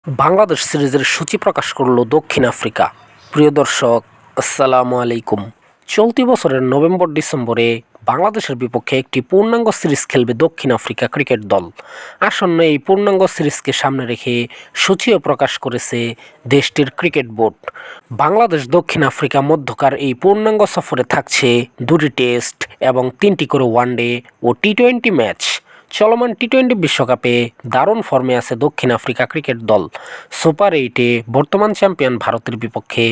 বাংলাদেশ সিরিজের সূচি প্রকাশ করল দক্ষিণ আফ্রিকা। প্রিয় দর্শক, আসসালামু আলাইকুম। চলতি বছরের নভেম্বর-ডিসেম্বরে বাংলাদেশের বিপক্ষে একটি পূর্ণাঙ্গ সিরিজ খেলবে দক্ষিণ আফ্রিকা ক্রিকেট দল। আসন্ন এই পূর্ণাঙ্গ সিরিজকে সামনে রেখে সূচিও প্রকাশ করেছে দেশটির ক্রিকেট বোর্ড। বাংলাদেশ দক্ষিণ আফ্রিকা মধ্যকার এই পূর্ণাঙ্গ সফরে থাকছে 2টি টেস্ট এবং 3টি করে ওয়ানডে ও টি-20 ম্যাচ। চলমান টি-20 বিশ্বকাপে দারুণ ফর্মে আছে দক্ষিণ আফ্রিকা ক্রিকেট দল। সুপার 8-এ বর্তমান চ্যাম্পিয়ন ভারতের বিপক্ষে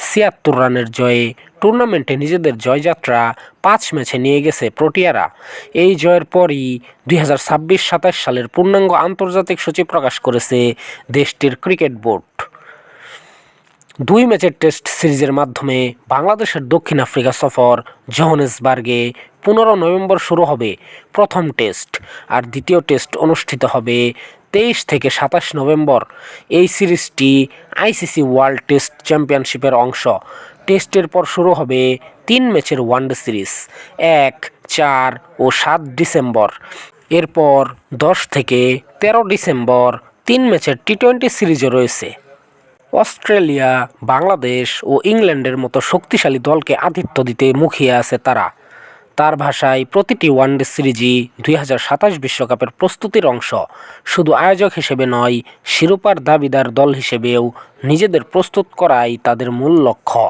৭৬ রানের জয়ে টুর্নামেন্টে নিজেদের জয়যাত্রা 5 ম্যাচে নিয়ে গেছে প্রোটিয়ারা। এই জয়ের পরই 2026-27 সালের পূর্ণাঙ্গ আন্তর্জাতিক সূচি প্রকাশ করেছে দেশটির ক্রিকেট বোর্ড। 2 ম্যাচের টেস্ট সিরিজের মাধ্যমে বাংলাদেশের দক্ষিণ আফ্রিকা সফর। জোহানেসবার্গে 15 নভেম্বর শুরু হবে প্রথম টেস্ট, আর দ্বিতীয় টেস্ট অনুষ্ঠিত হবে 23 থেকে 27 নভেম্বর। এই সিরিজটি আইসিসি ওয়ার্ল্ড টেস্ট চ্যাম্পিয়নশিপের অংশ। টেস্টের পর শুরু হবে 3 ম্যাচের ওয়ানডে সিরিজ 1, 4 ও 7 ডিসেম্বর। এরপর 10 থেকে 13 ডিসেম্বর 3 ম্যাচের টি-20 সিরিজও রয়েছে। অস্ট্রেলিয়া, বাংলাদেশ ও ইংল্যান্ডের মতো শক্তিশালী দলকে আতিথ্য দিতে মুখিয়ে আছে তারা। তার ভাষায়, প্রতিটি ওয়ানডে সিরিজই 2027 বিশ্বকাপের প্রস্তুতির অংশ। শুধু আয়োজক হিসেবে নয়, শিরোপার দাবিদার দল হিসেবেও নিজেদের প্রস্তুত করাই তাদের মূল লক্ষ্য।